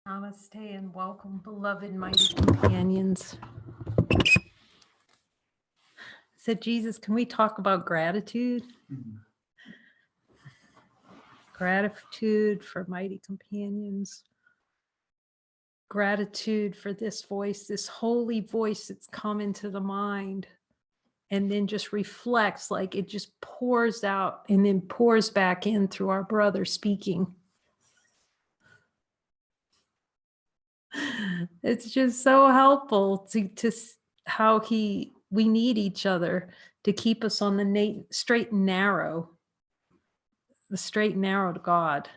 Namaste and welcome, beloved mighty companions. I said, Jesus, can we talk about gratitude? Gratitude for mighty companions. Gratitude for this voice, this holy voice that's come into the mind and then just reflects, like it just pours out and then pours back in through our brother speaking. It's just so helpful to how we need each other to keep us on the straight and narrow, the straight and narrow to God,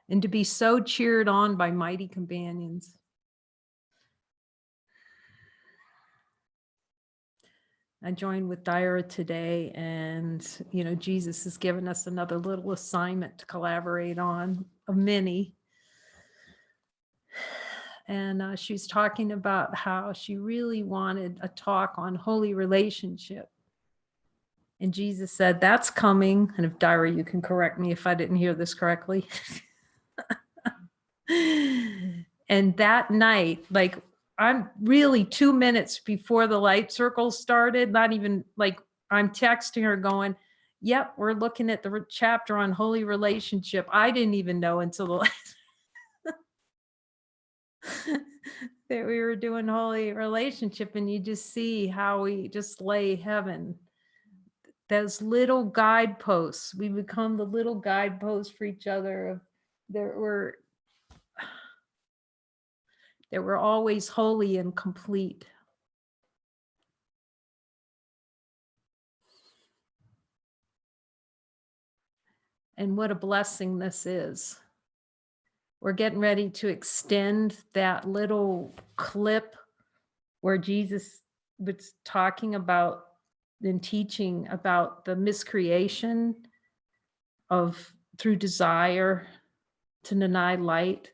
and to be so cheered on by mighty companions. I joined with Dyra today, and Jesus has given us another little assignment to collaborate on, of many. And she's talking about how she really wanted a talk on holy relationship. And Jesus said, that's coming. And if Dyra, you can correct me if I didn't hear this correctly. And that night, like I'm really 2 minutes before the light circle started, not even like I'm texting her going, yep, we're looking at the chapter on holy relationship. I didn't even know until the last that we were doing holy relationship, and you just see how we just lay heaven. Those little guideposts, we become the little guideposts for each other. That we're always holy and complete. And what a blessing this is. We're getting ready to extend that little clip where Jesus was talking about and teaching about the miscreation of through desire to deny light,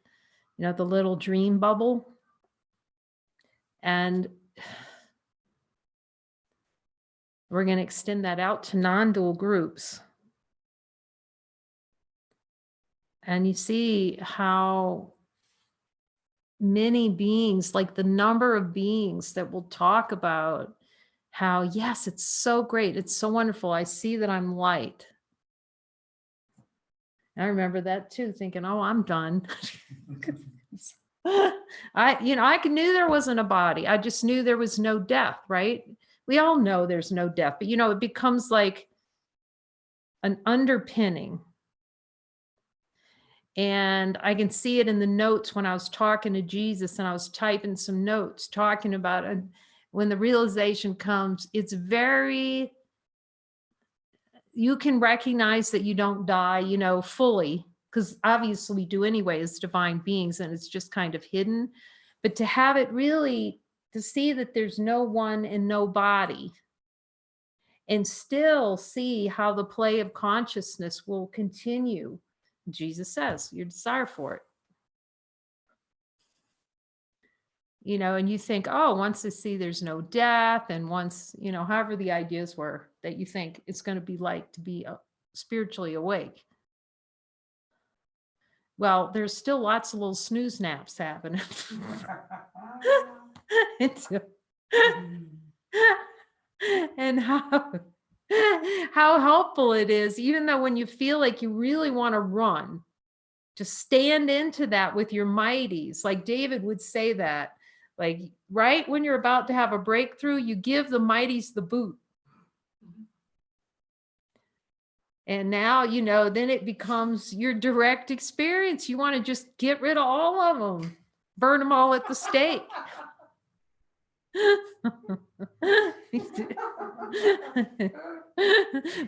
the little dream bubble. And we're going to extend that out to non-dual groups. And you see how many beings, like the number of beings that will talk about how, yes, it's so great. It's so wonderful. I see that I'm light. I remember that too, thinking, oh, I'm done. I knew there wasn't a body. I just knew there was no death, right? We all know there's no death, but it becomes like an underpinning. And I can see it in the notes when I was talking to Jesus and I was typing some notes talking about it. When the realization comes, it's very, you can recognize that you don't die, fully, because obviously we do anyway as divine beings, and it's just kind of hidden. But to have it really, to see that there's no one and no body, and still see how the play of consciousness will continue. Jesus says, your desire for it. And you think, oh, once I see there's no death, and once, however the ideas were that you think it's going to be like to be spiritually awake. Well, there's still lots of little snooze naps happening. And how helpful it is, even though when you feel like you really want to run, to stand into that with your mighties. Like David would say that, like right when you're about to have a breakthrough, you give the mighties the boot. And now, then it becomes your direct experience. You want to just get rid of all of them, burn them all at the stake.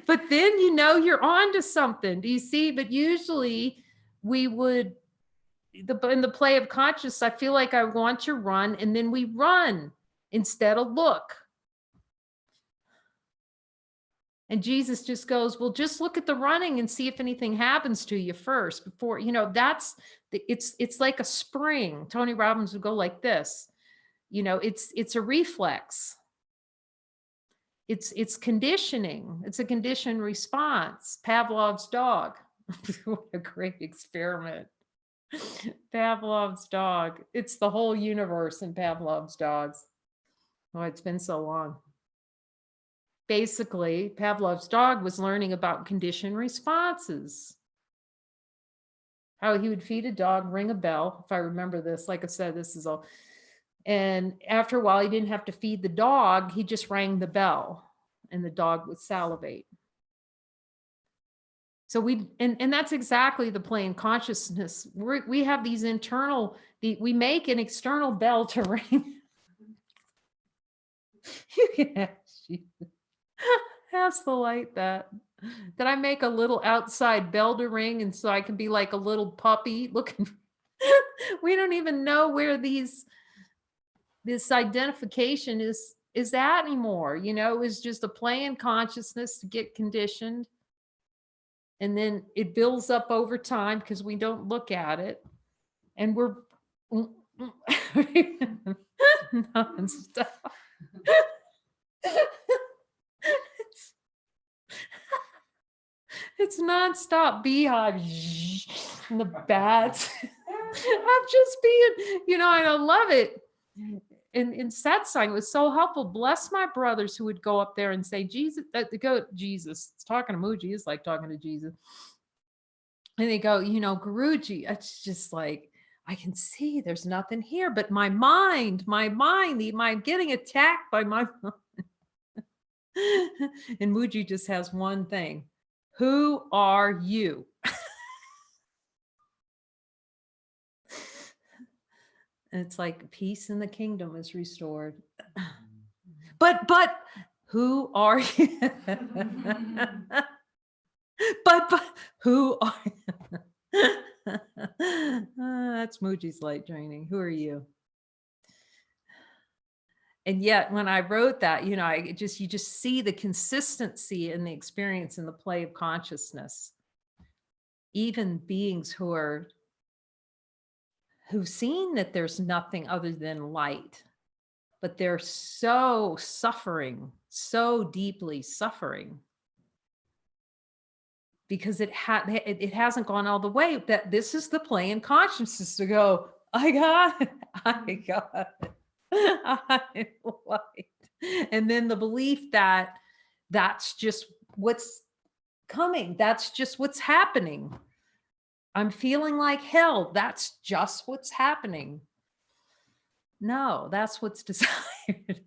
But then you're on to something. Do you see? But usually we would, in the play of consciousness, I feel like I want to run, and then we run instead of look. And Jesus just goes, well, just look at the running and see if anything happens to you first before, it's like a spring. Tony Robbins would go like this. It's a reflex. It's conditioning. It's a conditioned response. Pavlov's dog. What a great experiment. Pavlov's dog. It's the whole universe in Pavlov's dogs. Oh, it's been so long. Basically, Pavlov's dog was learning about conditioned responses. How he would feed a dog, ring a bell. If I remember this, like I said, this is all. And after a while, he didn't have to feed the dog. He just rang the bell and the dog would salivate. So and that's exactly the plane consciousness. We have these internal, we make an external bell to ring. You can ask the light that. Did I make a little outside bell to ring and so I can be like a little puppy looking? We don't even know where this identification is at anymore. You know, it was just a play in consciousness to get conditioned. And then it builds up over time because we don't look at it. And we're nonstop. It's nonstop beehive and the bats. I'm just being, and I love it. In satsang, it was so helpful. Bless my brothers who would go up there and say, Jesus, Jesus. It's talking to Mooji. It's like talking to Jesus. And they go, Guruji, it's just like, I can see there's nothing here, but my mind, I'm getting attacked by my mind. And Mooji just has one thing. Who are you? And it's like peace in the kingdom is restored. But who are you? but who are you? That's Mooji's light training. Who are you? And yet when I wrote that, you just see the consistency in the experience in the play of consciousness. Even beings who've seen that there's nothing other than light, but they're so suffering, so deeply suffering, because it hasn't gone all the way. That this is the play in consciousness to go, I got it, I got it, I'm light. And then the belief that that's just what's coming, that's just what's happening. I'm feeling like hell. That's just what's happening. No, that's what's desired.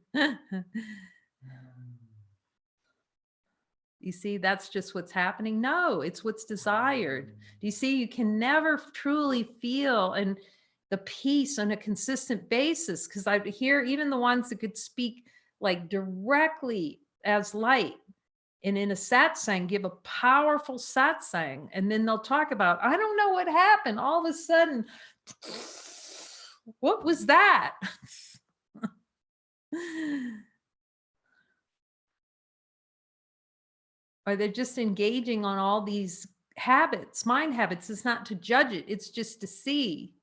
You see, that's just what's happening. No, it's what's desired. Do you see, you can never truly feel and the peace on a consistent basis, because I hear even the ones that could speak like directly as light and in a satsang give a powerful satsang, and then they'll talk about, I don't know what happened. All of a sudden, what was that? Or they're just engaging on all these habits, mind habits. It's not to judge it. It's just to see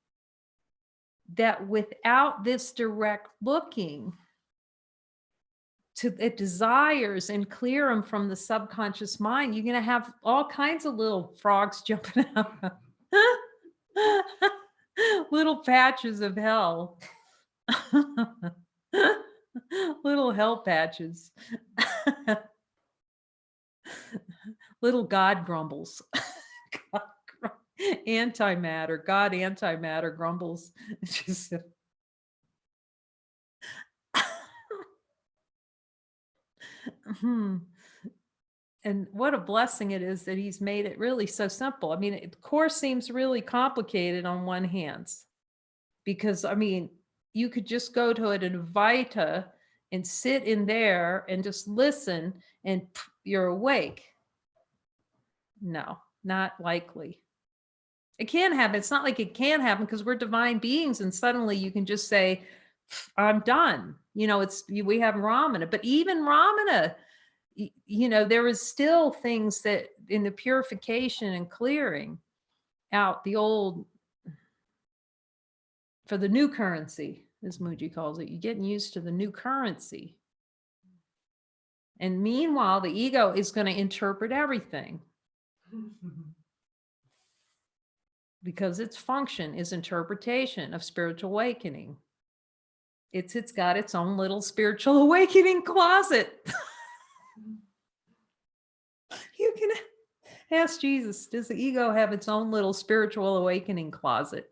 that without this direct looking, it desires and clear them from the subconscious mind, you're going to have all kinds of little frogs jumping out. Little patches of hell. Little hell patches. Little God grumbles. Antimatter. God antimatter grumbles. Just and what a blessing it is that he's made it really so simple. I mean, the course seems really complicated on one hand, because I mean, you could just go to an Advaita and sit in there and just listen and you're awake. No, not likely. It can happen. It's not like it can happen because we're divine beings and suddenly you can just say, I'm done. We have Ramana, but even Ramana, there is still things that in the purification and clearing out the old for the new currency, as Mooji calls it. You're getting used to the new currency. And meanwhile, the ego is going to interpret everything. because its function is interpretation of spiritual awakening. It's got its own little spiritual awakening closet. You can ask Jesus, does the ego have its own little spiritual awakening closet?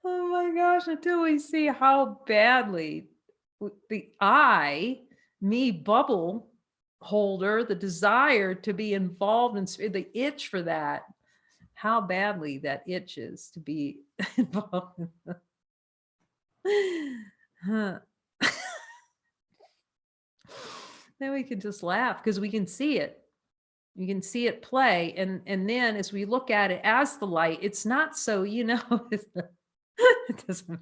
Oh my gosh, until we see how badly the me bubble holder, the desire to be involved in the itch for that, how badly that itches to be involved in Huh. Then we can just laugh because we can see it. You can see it play. And then as we look at it as the light, it's not so, it doesn't,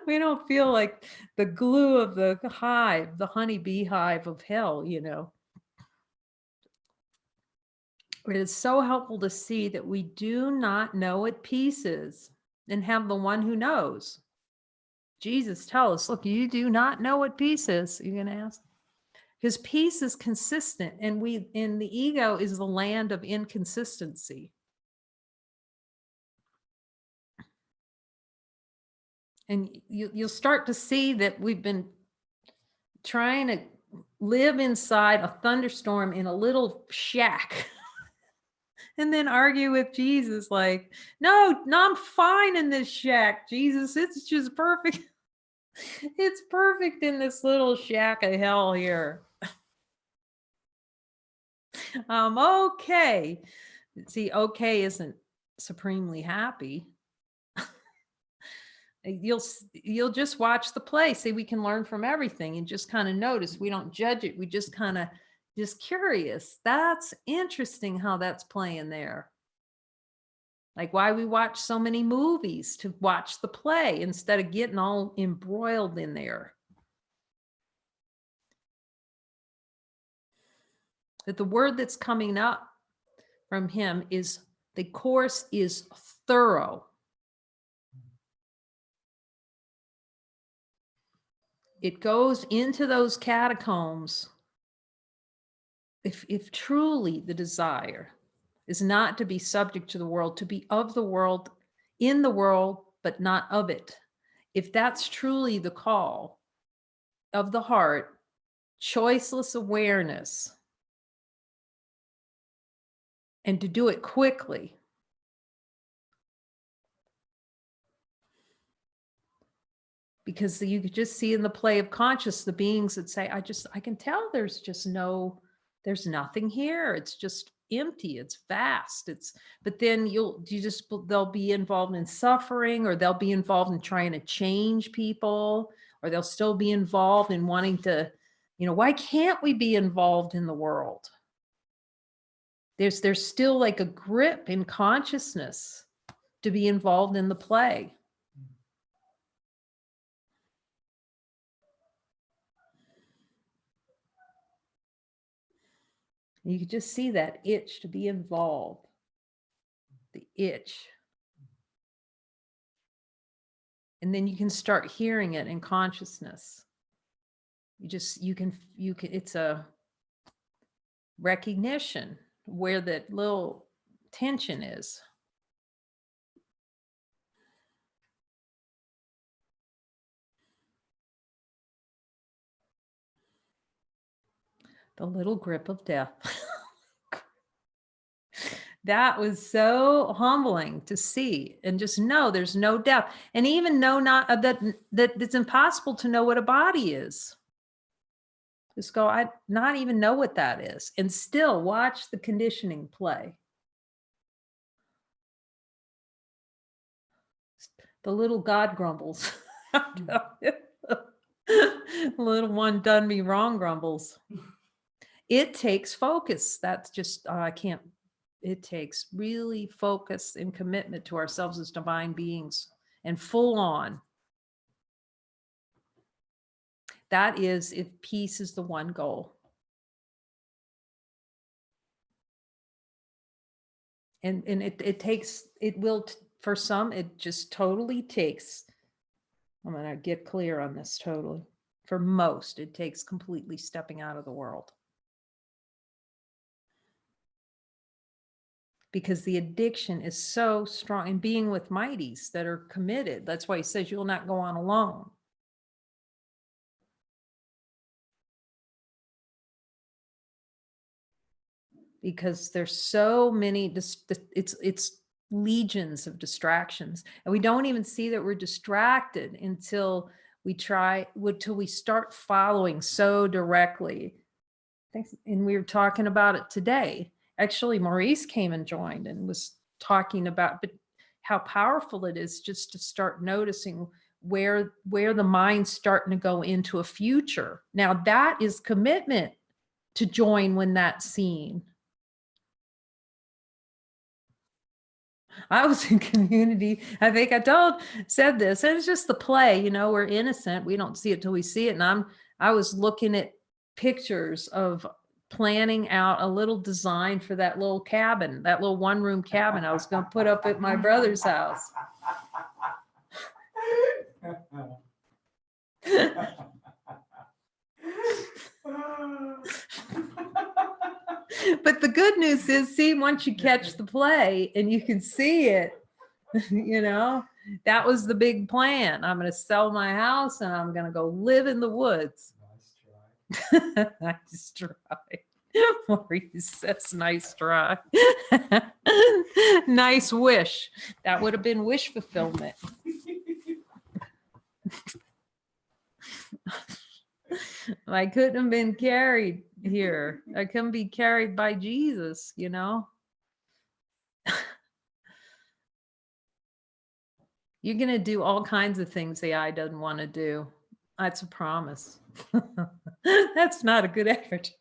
we don't feel like the glue of the hive, the honey bee hive of hell. It is so helpful to see that we do not know it pieces and have the one who knows. Jesus tell us, look, you do not know what peace is. You're going to ask? Because peace is consistent, and the ego is the land of inconsistency. And you'll start to see that we've been trying to live inside a thunderstorm in a little shack and then argue with Jesus like, no, I'm fine in this shack, Jesus. It's just perfect. It's perfect in this little shack of hell here. Okay. See, okay isn't supremely happy. You'll just watch the play. See, we can learn from everything and just kind of notice. We don't judge it. We just kind of just curious. That's interesting how that's playing there. Like why we watch so many movies to watch the play instead of getting all embroiled in there. That the word that's coming up from him is the course is thorough. It goes into those catacombs. If truly the desire is not to be subject to the world, to be of the world, in the world, but not of it. If that's truly the call of the heart, choiceless awareness, and to do it quickly. Because you could just see in the play of conscious, the beings that say, I can tell there's nothing here. It's just empty. It's vast. But then they'll be involved in suffering, or they'll be involved in trying to change people, or they'll still be involved in wanting to, why can't we be involved in the world? There's still like a grip in consciousness to be involved in the play. You could just see that itch to be involved, the itch. And then you can start hearing it in consciousness. It's a recognition where that little tension is. The little grip of death. That was so humbling to see and just know there's no death, and even know that it's impossible to know what a body is. Just go, I not even know what that is, and still watch the conditioning play. The little God grumbles. Little one done me wrong grumbles. It takes focus. That's just, I can't. It takes really focus and commitment to ourselves as divine beings, and full on. That is if peace is the one goal. And for some, it just totally takes, I'm going to get clear on this totally. For most, it takes completely stepping out of the world. because the addiction is so strong, and being with mighties that are committed. That's why he says you'll not go on alone. Because there's so many, it's legions of distractions, and we don't even see that we're distracted until we start following so directly. Thanks. And we were talking about it today. Actually, Maurice came and joined and was talking about how powerful it is just to start noticing where the mind's starting to go into a future. Now that is commitment to join when that's seen. I was in community. I think I said this. It's just the play, we're innocent. We don't see it till we see it. And I was looking at pictures of planning out a little design for that little cabin, that little one-room cabin I was going to put up at my brother's house. But the good news is, see, once you catch the play and you can see it, that was the big plan. I'm going to sell my house and I'm going to go live in the woods. Nice try. Nice try. Maurice says, nice try. Nice wish. That would have been wish fulfillment. I couldn't have been carried here. I couldn't be carried by Jesus, You're going to do all kinds of things the eye doesn't want to do. That's a promise. That's not a good advertisement.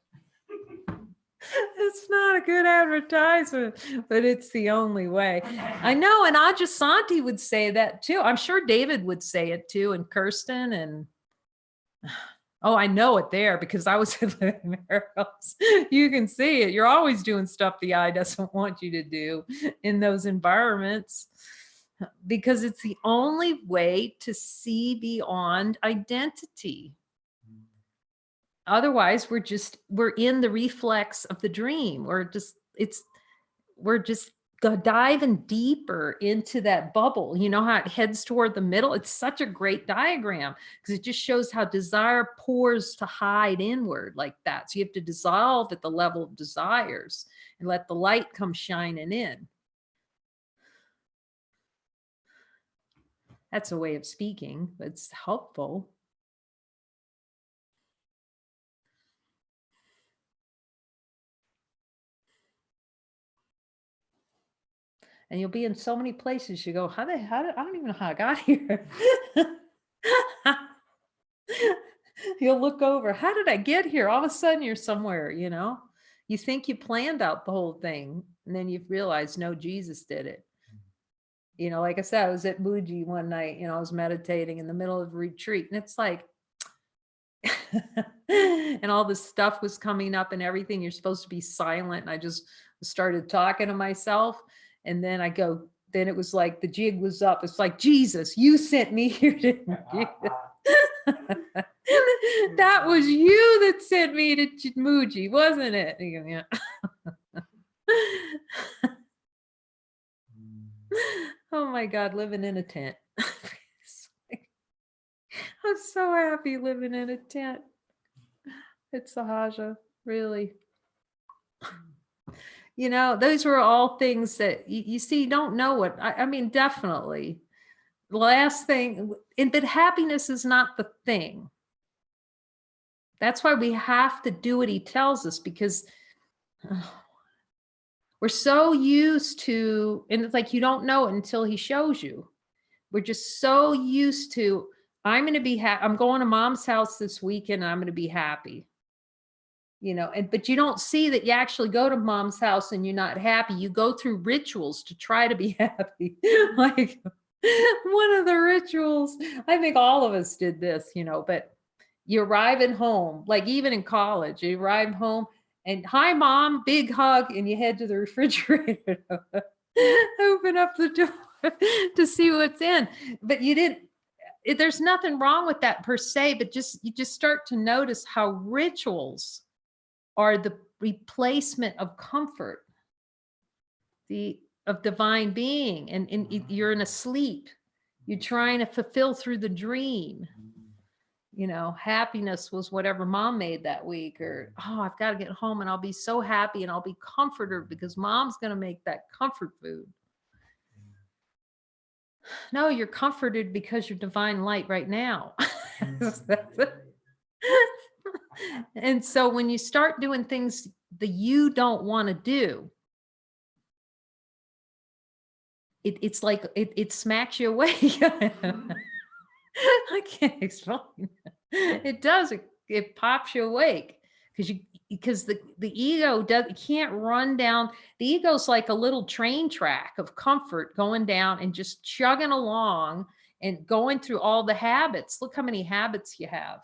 It's not a good advertisement, but it's the only way. I know, and Ajasanti would say that too. I'm sure David would say it too, and Kirsten, and oh, I know it there because I was in Living Miracles. You can see it. You're always doing stuff the eye doesn't want you to do in those environments, because it's the only way to see beyond identity. Otherwise, we're in the reflex of the dream. We're just diving deeper into that bubble. You know how it heads toward the middle? It's such a great diagram because it just shows how desire pours to hide inward like that. So you have to dissolve at the level of desires and let the light come shining in. That's a way of speaking, but it's helpful. And you'll be in so many places. You go, I don't even know how I got here. You'll look over, how did I get here? All of a sudden you're somewhere, you think you planned out the whole thing. And then you realize, no, Jesus did it. Like I said, I was at Muji one night, I was meditating in the middle of a retreat, and it's like, and all this stuff was coming up and everything. You're supposed to be silent. And I just started talking to myself. And then then it was like the jig was up. It's like, Jesus, you sent me here, didn't you? That was you that sent me to Muji, wasn't it? Yeah. Oh my God, living in a tent. I'm so happy living in a tent. It's Sahaja, really. Those were all things that you see, you don't know what, I mean, definitely. The last thing, but happiness is not the thing. That's why we have to do what he tells us, because we're so used to, and it's like you don't know it until he shows you. We're just so used to, I'm going to be happy. I'm going to mom's house this weekend and I'm going to be happy. But you don't see that you actually go to mom's house and you're not happy. You go through rituals to try to be happy. Like one of the rituals, I think all of us did this, but you arrive at home, like even in college, you arrive home and hi mom, big hug, and you head to the refrigerator, open up the door to see what's in. But there's nothing wrong with that per se, but you just start to notice how rituals are the replacement of comfort. of divine being, and you're in a sleep. You're trying to fulfill through the dream. Happiness was whatever mom made that week, or, oh, I've got to get home and I'll be so happy and I'll be comforted because mom's going to make that comfort food. No, you're comforted because you're divine light right now. And so when you start doing things that you don't want to do, it's like it smacks you awake. I can't explain. It does. It pops you awake because the ego can't run down. The ego's like a little train track of comfort going down and just chugging along and going through all the habits. Look how many habits you have,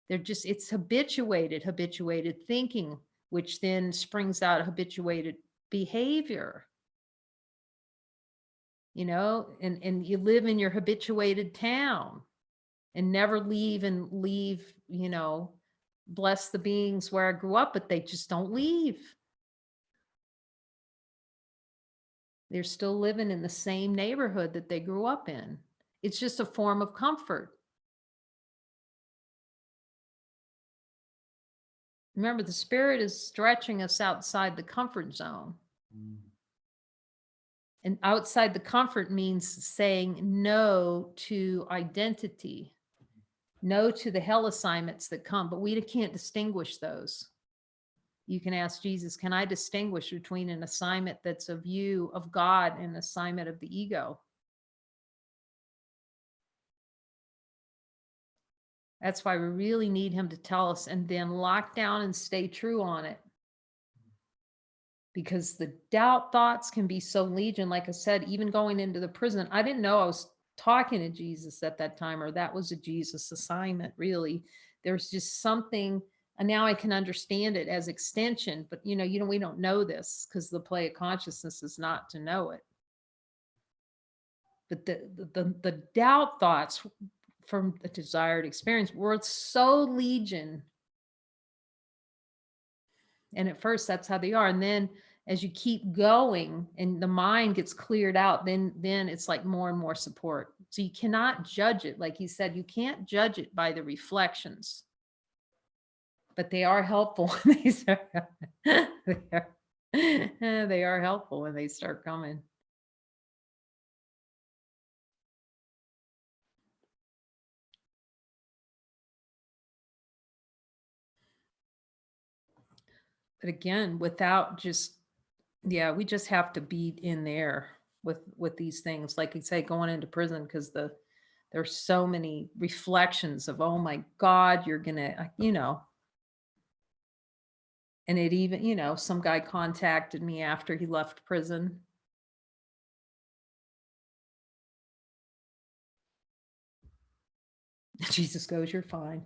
it's habituated thinking, which then springs out habituated behavior. And you live in your habituated town and never leave, bless the beings where I grew up, but they just don't leave. They're still living in the same neighborhood that they grew up in. It's just a form of comfort. Remember, the spirit is stretching us outside the comfort zone. And outside the comfort means saying no to identity, no to the hell assignments that come, but we can't distinguish those. You can ask Jesus, can I distinguish between an assignment that's of you, of God, and an assignment of the ego? That's why we really need him to tell us, and then lock down and stay true on it. Because the doubt thoughts can be so legion. Like I said, even going into the prison, I didn't know I was talking to Jesus at that time, or that was a Jesus assignment, really. There's just something, and now I can understand it as extension, but we don't know this because the play of consciousness is not to know it. But the doubt thoughts from the desired experience were so legion. And at first that's how they are. And then as you keep going and the mind gets cleared out, then it's like more and more support. So you cannot judge it. Like he said, you can't judge it by the reflections, but they are helpful when they start. They are helpful when they start coming. But again, without just, we just have to be in there with these things. Like you say, going into prison, because there's so many reflections of, oh my God, you're gonna, and it even, some guy contacted me after he left prison. Jesus goes, you're fine,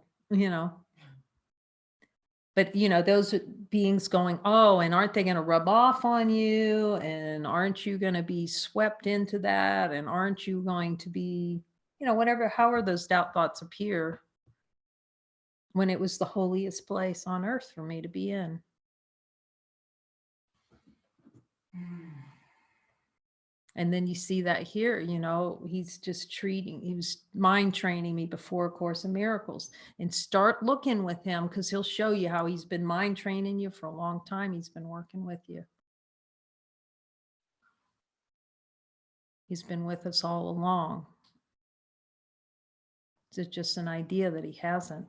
But, those beings going, oh, and aren't they going to rub off on you? And aren't you going to be swept into that? And aren't you going to be, whatever, however those doubt thoughts appear, when it was the holiest place on earth for me to be in. And then you see that here, he's just he was mind training me before A Course in Miracles. And start looking with him, because he'll show you how he's been mind training you for a long time. He's been working with you. He's been with us all along. It's just an idea that he hasn't.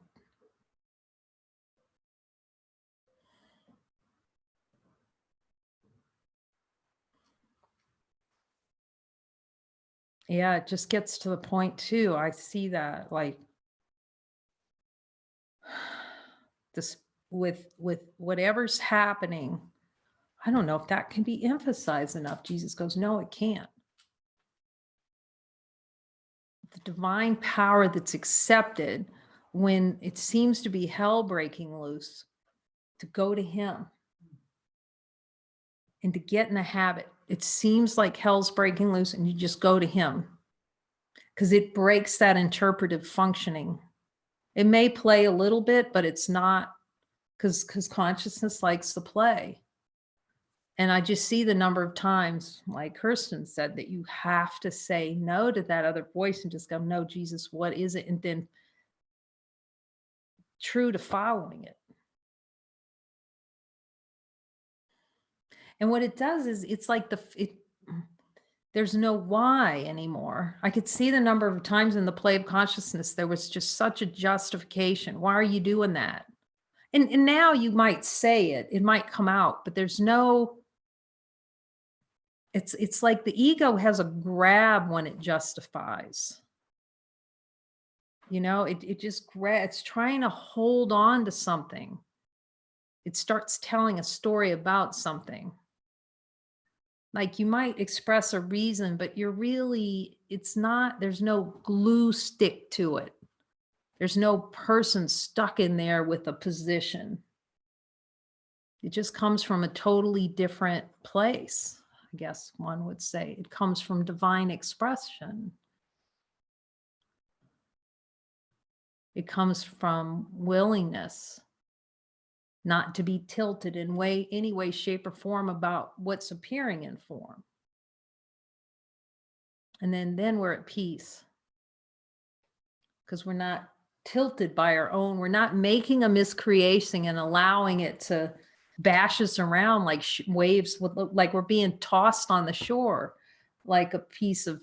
Yeah, it just gets to the point too. I see that, like, this with whatever's happening, I don't know if that can be emphasized enough. Jesus goes, no, it can't. The divine power that's accepted when it seems to be hell breaking loose, to go to him and to get in a habit. It seems like hell's breaking loose, and you just go to him, because it breaks that interpretive functioning. It may play a little bit, but it's not, because consciousness likes to play. And I just see the number of times, like Kirsten said, that you have to say no to that other voice and just go, no, Jesus, what is it? And then true to following it. And what it does is it's like there's no why anymore. I could see the number of times in the play of consciousness, there was just such a justification. Why are you doing that? And now you might say it might come out, but there's no, it's like the ego has a grab when it justifies. You know, it just it's trying to hold on to something. It starts telling a story about something. Like you might express a reason, but you're really, it's not, there's no glue stick to it. There's no person stuck in there with a position. It just comes from a totally different place, I guess one would say. It comes from divine expression. It comes from willingness not to be tilted in any way, shape, or form about what's appearing in form. And then we're at peace because we're not tilted by our own. We're not making a miscreation and allowing it to bash us around like waves, like we're being tossed on the shore, like a piece of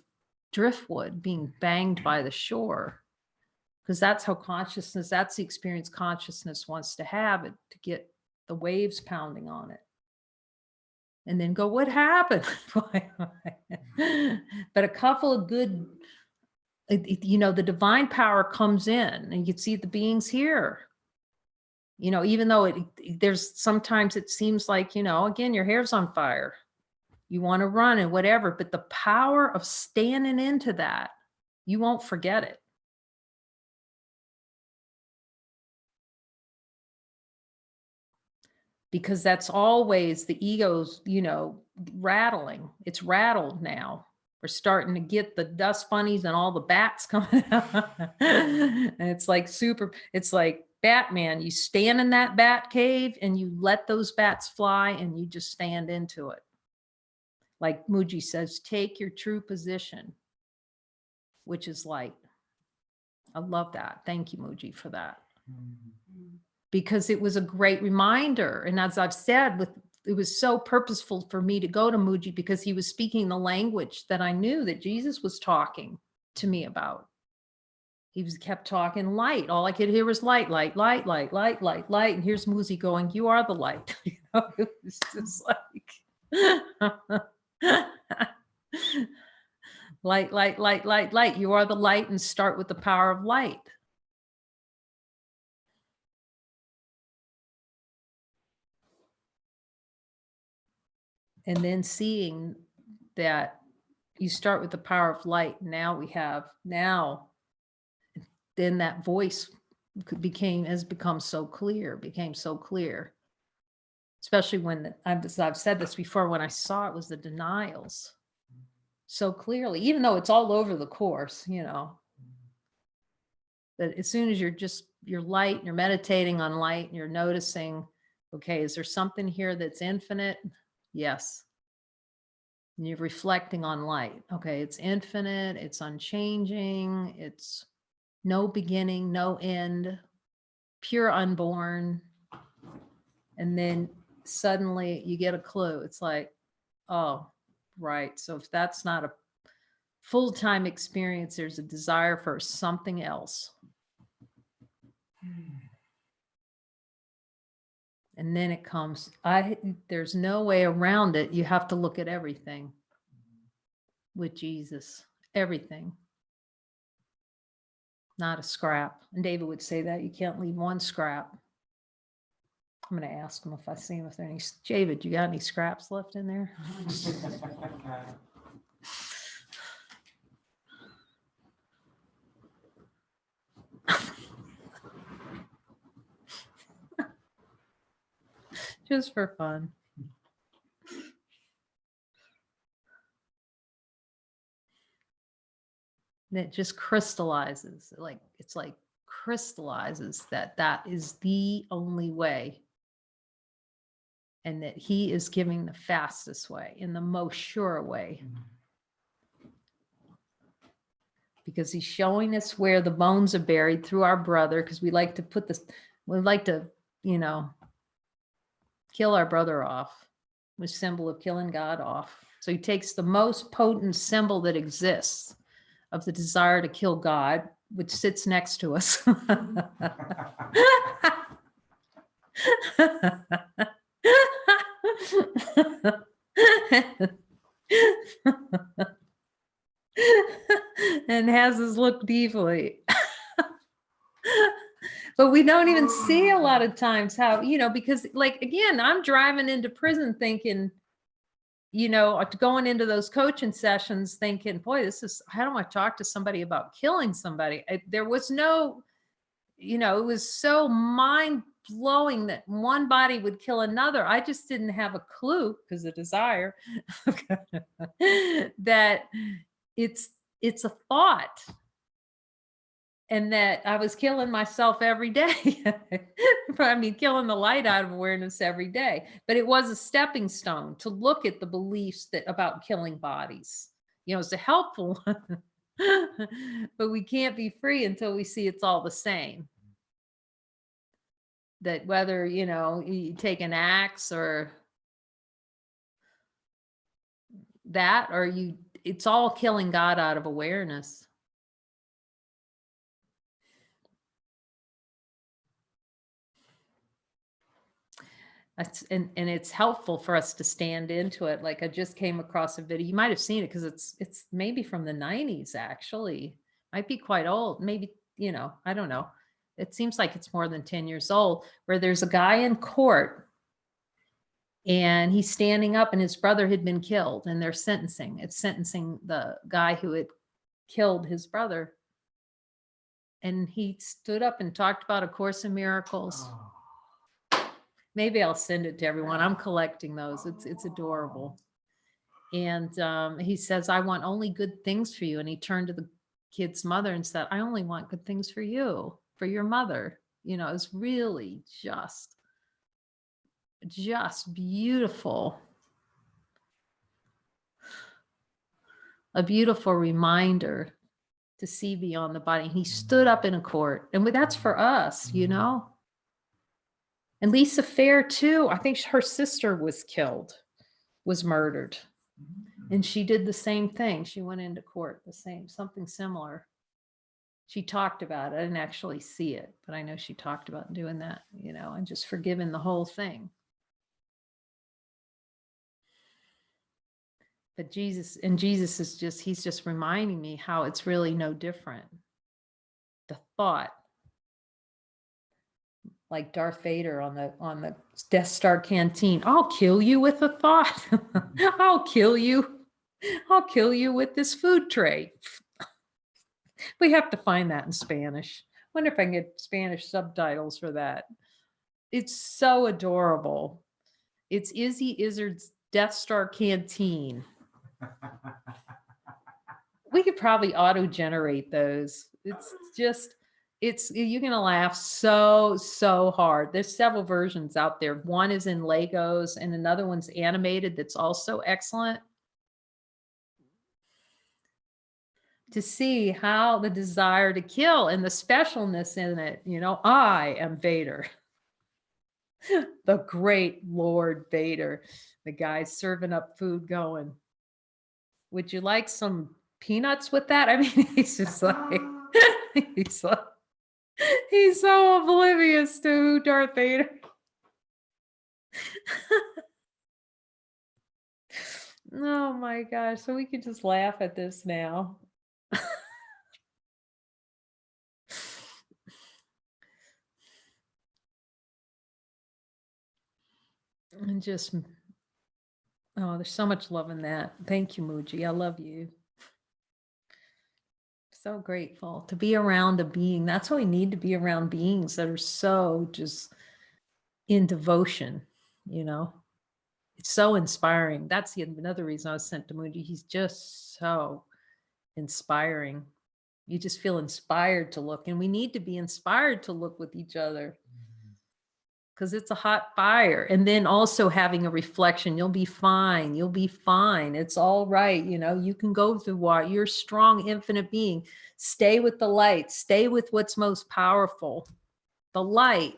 driftwood being banged by the shore. Because that's how consciousness, that's the experience consciousness wants to have, it to get the waves pounding on it. And then go, what happened? But a couple of good, you know, the divine power comes in and you can see the beings here. You know, even though there's sometimes it seems like, you know, again, your hair's on fire. You want to run and whatever, but the power of standing into that, you won't forget it. Because that's always the ego's, you know, rattling. It's rattled now. We're starting to get the dust bunnies and all the bats coming out. And it's like it's like Batman. You stand in that bat cave and you let those bats fly and you just stand into it. Like Muji says, take your true position, which is light. I love that. Thank you, Muji, for that. Because it was a great reminder. And as I've said, it was so purposeful for me to go to Muji because he was speaking the language that I knew that Jesus was talking to me about. He kept talking light. All I could hear was light, light, light, light, light, light, light. And here's Muji going, you are the light. You know, it was just like light, light, light, light, light. You are the light, and start with the power of light. And then seeing that you start with the power of light. Now then that voice has become so clear, became so clear. Especially when I've said this before, when I saw it was the denials so clearly, even though it's all over the course, you know, that as soon as you're light, and you're meditating on light and you're noticing, okay, is there something here that's infinite? Yes. And you're reflecting on light. Okay, it's infinite, it's unchanging, it's no beginning, no end, pure unborn. And then suddenly you get a clue. It's like, oh, right. So if that's not a full-time experience, there's a desire for something else. And then it comes, there's no way around it. You have to look at everything with Jesus, everything. Not a scrap. And David would say that you can't leave one scrap. I'm going to ask him if I see him, if there are any. David, you got any scraps left in there? Just for fun. And it just crystallizes, it's like crystallizes that is the only way. and that he is giving the fastest way and the most sure way. Because he's showing us where the bones are buried through our brother, because we like to put this, we like to, you know, kill our brother off, with symbol of killing God off. So he takes the most potent symbol that exists of the desire to kill God, which sits next to us. And has us look deeply. But we don't even see a lot of times how, you know, because like, again, I'm driving into prison thinking, you know, going into those coaching sessions thinking, boy, this is, how do I talk to somebody about killing somebody? There was no, you know, it was so mind blowing that one body would kill another. I just didn't have a clue, because the desire that it's a thought, and that I was killing myself every day. I mean, killing the light out of awareness every day. But it was a stepping stone to look at the beliefs that about killing bodies. You know, it's a helpful one. But we can't be free until we see it's all the same. That whether, you know, you take an axe or that, or it's all killing God out of awareness. And it's helpful for us to stand into it. Like, I just came across a video. You might have seen it, because it's maybe from the 90s, actually. Might be quite old. Maybe, you know, I don't know. It seems like it's more than 10 years old, where there's a guy in court and he's standing up, and his brother had been killed, and they're sentencing. It's sentencing the guy who had killed his brother. And he stood up and talked about A Course in Miracles. Oh. Maybe I'll send it to everyone. I'm collecting those. It's adorable. And he says, I want only good things for you. And he turned to the kid's mother and said, I only want good things for you, for your mother. You know, it's really just beautiful. A beautiful reminder to see beyond the body. He stood up in a court, and that's for us, you know. And Lisa Fair too, I think her sister was killed, was murdered. And she did the same thing. She went into court, something similar. She talked about it. I didn't actually see it, but I know she talked about doing that, you know, and just forgiving the whole thing. But Jesus is he's just reminding me how it's really no different. The thought, like Darth Vader on the Death Star canteen. I'll kill you with a thought. I'll kill you with this food tray. We have to find that in Spanish. Wonder if I can get Spanish subtitles for that. It's so adorable. It's Izzy Izzard's Death Star canteen. We could probably auto-generate those. You're gonna laugh so hard. There's several versions out there. One is in Legos and another one's animated that's also excellent. To see how the desire to kill and the specialness in it, you know, I am Vader. The great Lord Vader. The guy serving up food going, would you like some peanuts with that? I mean, he's just like, he's so oblivious to Darth Vader. Oh my gosh. So we could just laugh at this now. And just, oh, there's so much love in that. Thank you, Muji. I love you. So grateful to be around a being. That's why we need to be around beings that are so just in devotion, you know. It's so inspiring. That's another reason I was sent to Muji. He's just so inspiring. You just feel inspired to look, and we need to be inspired to look with each other. because it's a hot fire. And then also having a reflection, you'll be fine. You'll be fine. It's all right. You know, you can go through what you're a strong, infinite being. Stay with the light. Stay with what's most powerful, the light.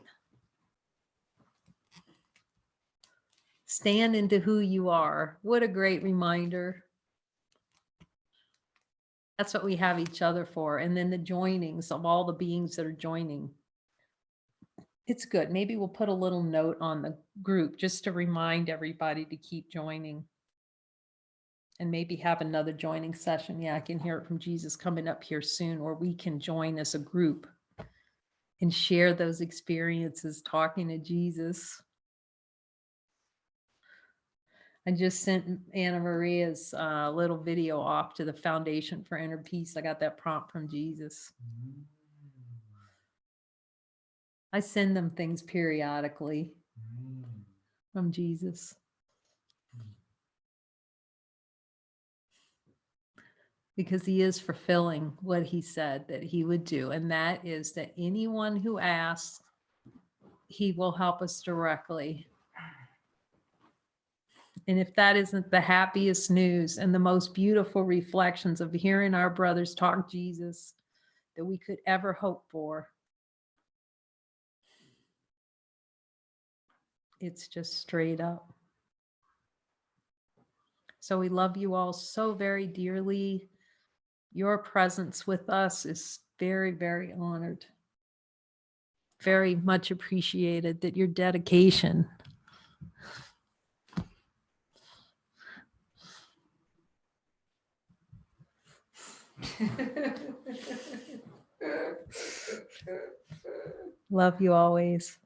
Stand into who you are. What a great reminder. That's what we have each other for. And then the joinings of all the beings that are joining. It's good. Maybe we'll put a little note on the group just to remind everybody to keep joining. And maybe have another joining session. Yeah, I can hear it from Jesus coming up here soon, where we can join as a group and share those experiences talking to Jesus. I just sent Anna Maria's little video off to the Foundation for Inner Peace. I got that prompt from Jesus. I send them things periodically from Jesus. Because he is fulfilling what he said that he would do. And that is that anyone who asks, he will help us directly. And if that isn't the happiest news and the most beautiful reflections of hearing our brothers talk Jesus that we could ever hope for, it's just straight up. So we love you all so very dearly. Your presence with us is very, very honored. Very much appreciated, that your dedication. Love you always.